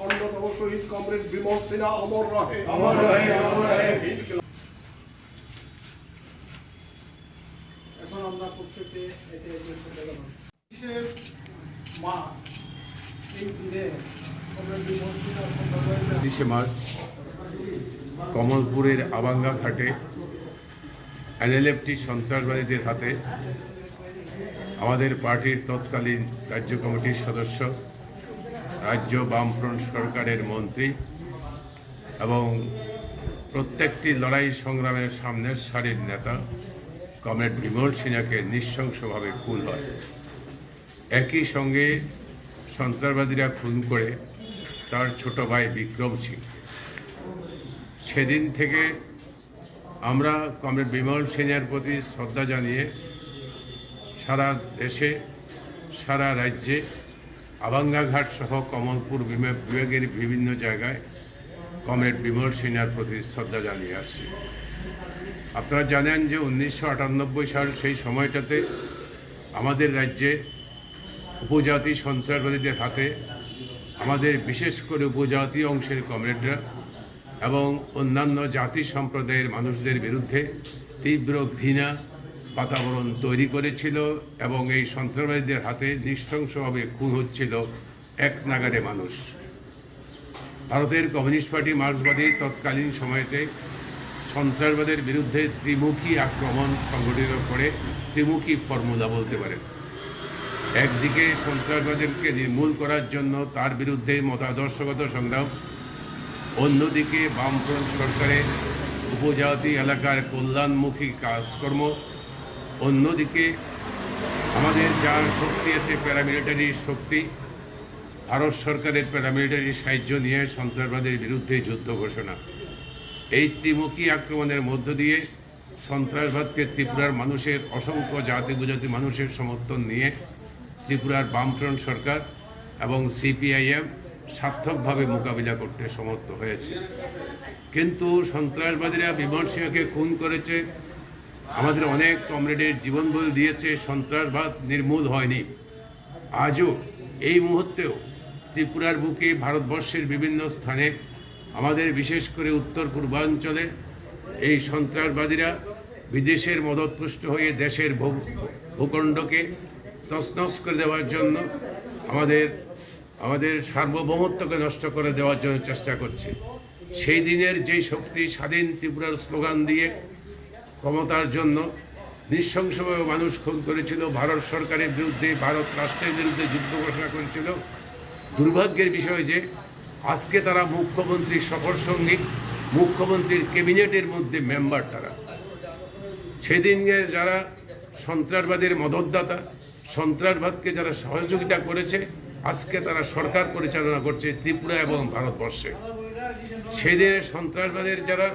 অন্যতম শহীদ কমরেড বিমল সিনহা অমর রহে। এখন আমরা প্রত্যেকে এই দিনে 30 মার্চ কমলপুরের আবাঙ্গা ঘাটে এনএলএফটি সন্ত্রাসবাদীদের হাতে আমাদের পার্টির তৎকালীন রাজ্য কমিটির সদস্য, রাজ্য বামফ্রন্ট সরকারের মন্ত্রী এবং প্রত্যেকটি লড়াই সংগ্রামের সামনের সারির নেতা কমরেড বিমল সিনহাকে নৃশংসভাবে খুন হয়। একই সঙ্গে সন্ত্রাসবাদীরা খুন করে তার ছোট ভাই বিক্রম সিং। সেদিন থেকে আমরা কমরেড বিমল সিনহার প্রতি শ্রদ্ধা জানিয়ে সারা দেশে, সারা রাজ্যে আবাঙ্গাঘাট সহ কমলপুর বিভাগের বিভিন্ন জায়গায় কমরেড বিমল সিনহার প্রতি শ্রদ্ধা জানিয়ে আসছি। আপনারা জানেন যে 1998 সাল সেই সময়টাতে আমাদের রাজ্যে উপজাতি সন্ত্রাসবাদীদের হাতে আমাদের বিশেষ করে উপজাতি অংশের কমরেডরা এবং অন্যান্য জাতি সম্প্রদায়ের মানুষদের বিরুদ্ধে তীব্র ঘৃণা বাতাবরণ তৈরি করেছিল এবং এই সন্ত্রাসবাদীদের হাতে নৃশংসভাবে খুন হচ্ছিল এক নাগাড়ে মানুষ। ভারতের কমিউনিস্ট পার্টি মার্ক্সবাদী তৎকালীন সময়তে সন্ত্রাসবাদের বিরুদ্ধে ত্রিমুখী আক্রমণ সংগঠিত করে ত্রিমুখী ফর্মুলা বলতে পারেন। একদিকে সন্ত্রাসবাদীকে নির্মূল করার জন্য তার বিরুদ্ধে মতাদর্শগত সংগ্রাম, অন্যদিকে বামফ্রন্ট সরকারের উপজাতি এলাকার কল্যাণমুখী কাজকর্ম, অন্যদিকে আমাদের যা শক্তি আছে প্যারামিলিটারি শক্তি, ভারত সরকারের প্যারামিলিটারি সাহায্য নিয়ে সন্ত্রাসবাদের বিরুদ্ধে যুদ্ধ ঘোষণা। এই ত্রিমুখী আক্রমণের মধ্য দিয়ে সন্ত্রাসবাদকে ত্রিপুরার মানুষের অসংখ্য জাতি উপজাতি মানুষের সমর্থন নিয়ে ত্রিপুরার বামফ্রন্ট সরকার এবং সিপিআইএম সার্থকভাবে মোকাবিলা করতে সমর্থ হয়েছে। কিন্তু সন্ত্রাসবাদীরা বিমল সিংহকে খুন করেছে, আমাদের অনেক কমরেডের জীবন বলি দিয়েছে, সন্ত্রাসবাদ নির্মূল হয়নি। আজও এই মুহূর্তেও ত্রিপুরার বুকে ভারতবর্ষের বিভিন্ন স্থানে, আমাদের বিশেষ করে উত্তর পূর্বাঞ্চলে এই সন্ত্রাসবাদীরা বিদেশের মদতপুষ্ট হয়ে দেশের ভূখণ্ডকে তছনছ করে দেওয়ার জন্য, আমাদের সার্বভৌমত্বকে নষ্ট করে দেওয়ার জন্য চেষ্টা করছে। সেই দিনের যেই শক্তি স্বাধীন ত্রিপুরার স্লোগান দিয়ে ক্ষমতার জন্য নৃশংসভাবে মানুষ খুন করেছিল, ভারত সরকারের বিরুদ্ধে, ভারত রাষ্ট্রের বিরুদ্ধে যুদ্ধ ঘোষণা করেছিল, দুর্ভাগ্যের বিষয় যে আজকে তারা মুখ্যমন্ত্রীর সফর সঙ্গী, মুখ্যমন্ত্রীর ক্যাবিনেটের মধ্যে মেম্বার। তারা সেদিনের যারা সন্ত্রাসবাদের মদতদাতা, সন্ত্রাসবাদকে যারা সহযোগিতা করেছে, আজকে তারা সরকার পরিচালনা করছে ত্রিপুরা এবং ভারতবর্ষে। সেদিনের সন্ত্রাসবাদের যারা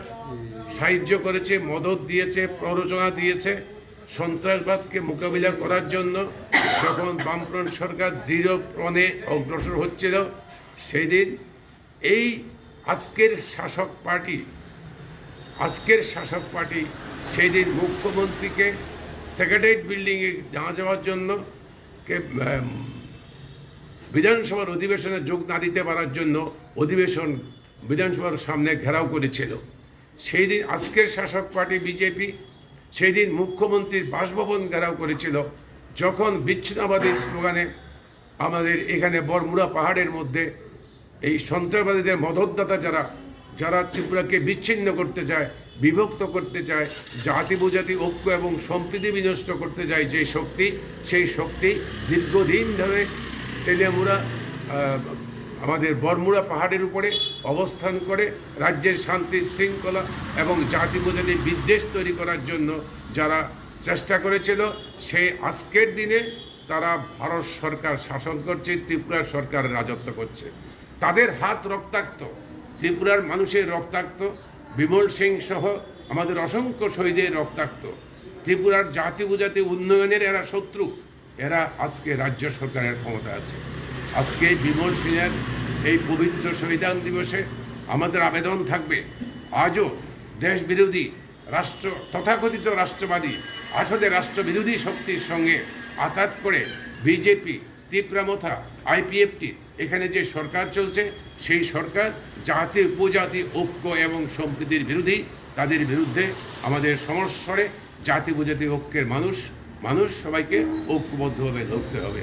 সাহায্য করেছে, মদত দিয়েছে, প্ররোচনা দিয়েছে, সন্ত্রাসবাদকে মোকাবিলা করার জন্য যখন বামফ্রন্ট সরকার দৃঢ়প্রণে অগ্রসর হচ্ছিল, সেই দিন এই আজকের শাসক পার্টি সেই দিন মুখ্যমন্ত্রীকে সেক্রেটারিয়েট বিল্ডিংয়ে যাওয়ার জন্য বিধানসভার অধিবেশনে যোগ না দিতে পারার জন্য বিধানসভার সামনে ঘেরাও করেছিল। সেই দিন আজকের শাসক পার্টি বিজেপি সেই দিন মুখ্যমন্ত্রীর বাসভবন ঘেরাও করেছিল, যখন বিচ্ছিন্নতাবাদী স্লোগানে আমাদের এখানে বরমুড়া পাহাড়ের মধ্যে এই সন্ত্রাসবাদীদের মদতদাতা যারা ত্রিপুরাকে বিচ্ছিন্ন করতে চায়, বিভক্ত করতে চায়, জাতি উপজাতি ঐক্য এবং সম্প্রীতি বিনষ্ট করতে চায় সেই শক্তি দীর্ঘদিন ধরে তেলিয়ামুড়া আমাদের বরমুড়া পাহাড়ের উপরে অবস্থান করে রাজ্যের শান্তি শৃঙ্খলা এবং জাতি উপজাতি বিদ্বেষ তৈরি করার জন্য যারা চেষ্টা করেছিল, সেই আজকের দিনে তারা ভারত সরকার শাসন করছে, ত্রিপুরার সরকার রাজত্ব করছে। তাদের হাত রক্তাক্ত, ত্রিপুরার মানুষের রক্তাক্ত, বিমল সিং সহ আমাদের অসংখ্য শহীদের রক্তাক্ত। ত্রিপুরার জাতি উপজাতি উন্নয়নের এরা শত্রু, এরা আজকে রাজ্য সরকারের ক্ষমতা আছে। আজকে বিমল সিংয়ের এই পবিত্র সংবিধান দিবসে আমাদের আবেদন থাকবে, আজও দেশ বিরোধী তথাকথিত রাষ্ট্রবাদী আসলে রাষ্ট্রবিরোধী শক্তির সঙ্গে আঘাত করে বিজেপি তিপ্রামথা IPFT এখানে যে সরকার চলছে সেই সরকার জাতি উপজাতি ঐক্য এবং সম্প্রীতির বিরোধী। তাদের বিরুদ্ধে আমাদের সমস্বরে জাতি উপজাতি ঐক্যের মানুষ সবাইকে ঐক্যবদ্ধভাবে লড়তে হবে।